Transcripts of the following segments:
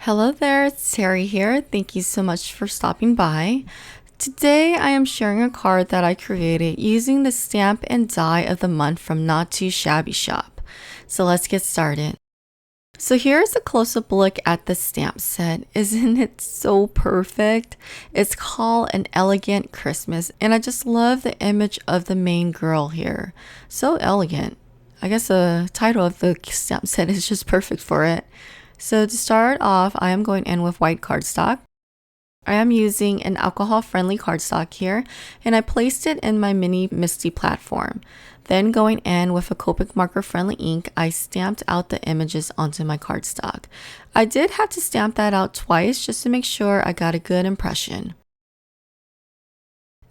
Hello there, it's Terry here. Thank you so much for stopping by. Today I am sharing a card that I created using the stamp and die of the month from Not Too Shabby shop. So let's get started. So here's a close-up look at the stamp set. Isn't it so perfect? It's called An Elegant Christmas, and I just love the image of the main girl here. So elegant. I guess the title of the stamp set is just perfect for it. So to start off, I am going in with white cardstock. I am using an alcohol-friendly cardstock here, and I placed it in my mini Misty platform. Then going in with a Copic marker-friendly ink, I stamped out the images onto my cardstock. I did have to stamp that out twice just to make sure I got a good impression.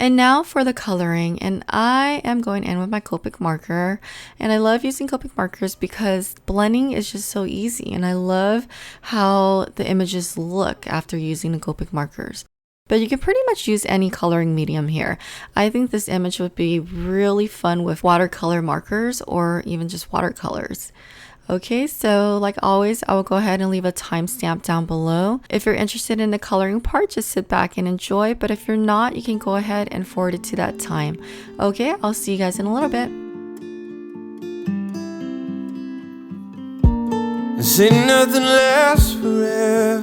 And now for the coloring, and I am going in with my Copic marker, and I love using Copic markers because blending is just so easy, and I love how the images look after using the Copic markers. But you can pretty much use any coloring medium here. I think this image would be really fun with watercolor markers or even just watercolors. Okay, so like always, I will go ahead and leave a timestamp down below. If you're interested in the coloring part, just sit back and enjoy. But if you're not, you can go ahead and forward it to that time. Okay, I'll see you guys in a little bit. Say nothing lasts forever,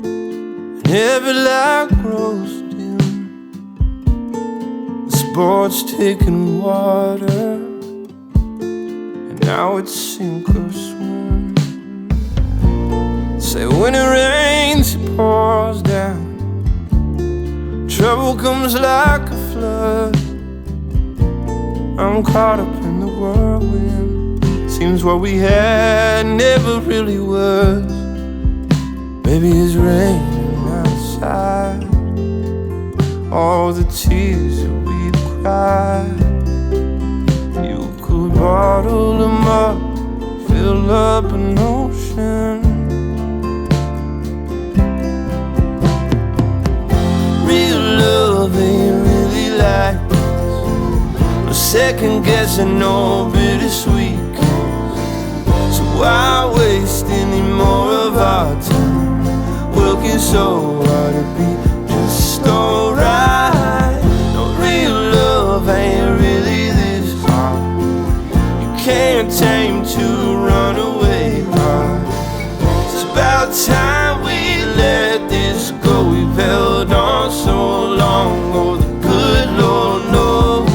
and every light grows dim. The sport's taking water, now it's sink or swim. Say when it rains, it pours down. Trouble comes like a flood. I'm caught up in the whirlwind. Seems what we had never really was. Maybe it's raining outside. All the tears that we've cried, bottle them up, fill up an ocean. Real love ain't really like this. No second guessing, no bittersweet kiss. So why waste any more of our time working so hard to be just alright? No, real love ain't really this hard. Can't tame to run away from. It's about time we let this go. We've held on so long. Oh, the good Lord knows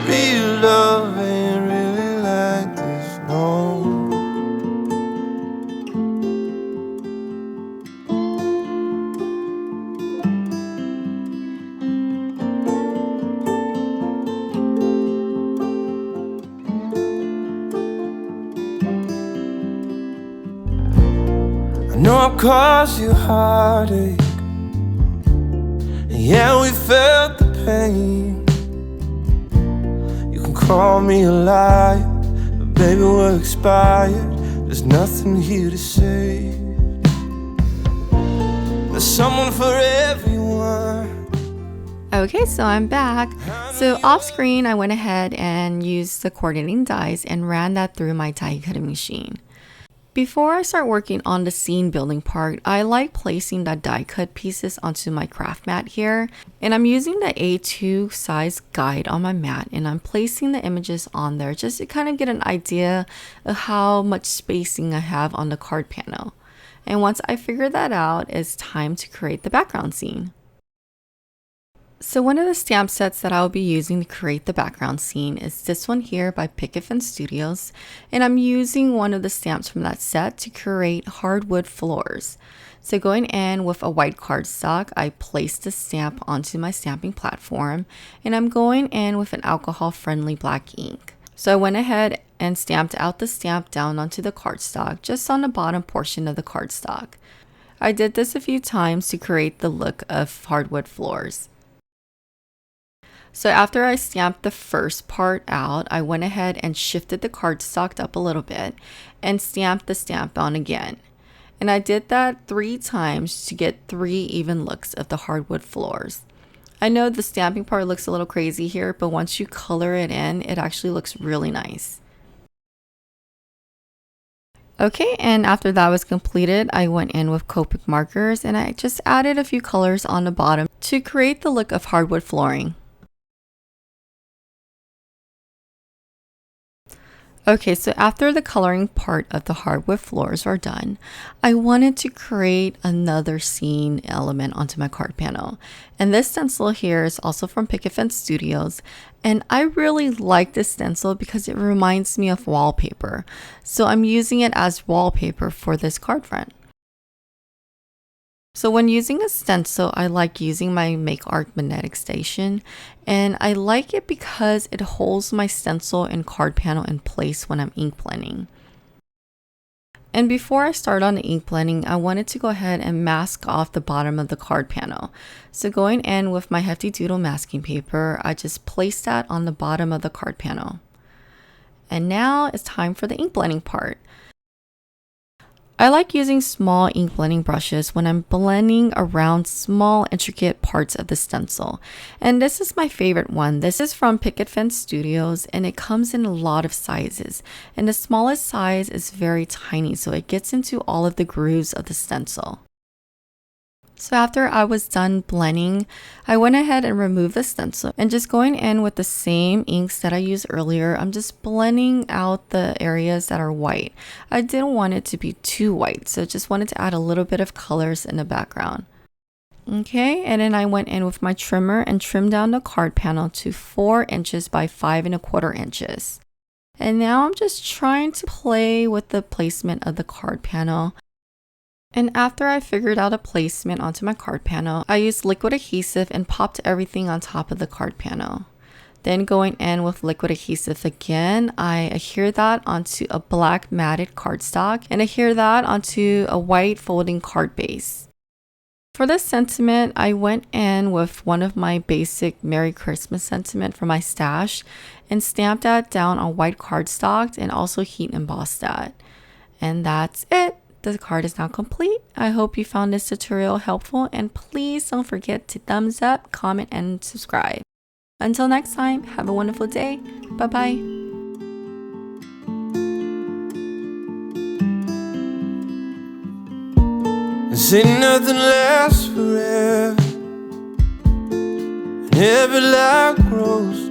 real love ain't really like this, no. I know I've caused you heartache, and yeah, we felt the pain. You can call me a liar, but baby, we're expired. There's nothing here to say. There's someone for everyone. Okay, so I'm back. So off screen, I went ahead and used the coordinating dies and ran that through my die cutting machine. Before I start working on the scene building part, I like placing the die cut pieces onto my craft mat here. And I'm using the A2 size guide on my mat, and I'm placing the images on there just to kind of get an idea of how much spacing I have on the card panel. And once I figure that out, it's time to create the background scene. So one of the stamp sets that I'll be using to create the background scene is this one here by Picket Studios, and I'm using one of the stamps from that set to create hardwood floors. So going in with a white cardstock, I placed the stamp onto my stamping platform, and I'm going in with an alcohol-friendly black ink. So I went ahead and stamped out the stamp down onto the cardstock, just on the bottom portion of the cardstock. I did this a few times to create the look of hardwood floors. So after I stamped the first part out, I went ahead and shifted the cardstock up a little bit and stamped the stamp on again. And I did that 3 times to get 3 even looks of the hardwood floors. I know the stamping part looks a little crazy here, but once you color it in, it actually looks really nice. Okay, and after that was completed, I went in with Copic markers and I just added a few colors on the bottom to create the look of hardwood flooring. Okay, so after the coloring part of the hardwood floors are done, I wanted to create another scene element onto my card panel. And this stencil here is also from Picket Studios. And I really like this stencil because it reminds me of wallpaper. So I'm using it as wallpaper for this card front. So when using a stencil, I like using my Make Art magnetic station, and I like it because it holds my stencil and card panel in place when I'm ink blending. And before I start on the ink blending, I wanted to go ahead and mask off the bottom of the card panel. So going in with my Hefty Doodle masking paper, I just placed that on the bottom of the card panel. And now it's time for the ink blending part. I like using small ink blending brushes when I'm blending around small intricate parts of the stencil. And this is my favorite one. This is from Picket Studios and it comes in a lot of sizes. And the smallest size is very tiny, so it gets into all of the grooves of the stencil. So after I was done blending, I went ahead and removed the stencil and just going in with the same inks that I used earlier, I'm just blending out the areas that are white. I didn't want it to be too white, so just wanted to add a little bit of colors in the background. Okay, and then I went in with my trimmer and trimmed down the card panel to 4 inches by 5¼ inches. And now I'm just trying to play with the placement of the card panel. And after I figured out a placement onto my card panel, I used liquid adhesive and popped everything on top of the card panel. Then going in with liquid adhesive again, I adhere that onto a black matted cardstock and adhere that onto a white folding card base. For this sentiment, I went in with one of my basic Merry Christmas sentiment from my stash and stamped that down on white cardstock and also heat embossed that. And that's it. The card is now complete. I hope you found this tutorial helpful and please don't forget to thumbs up, comment, and subscribe. Until next time, have a wonderful day. Bye-bye. Say nothing lasts forever, and every light grows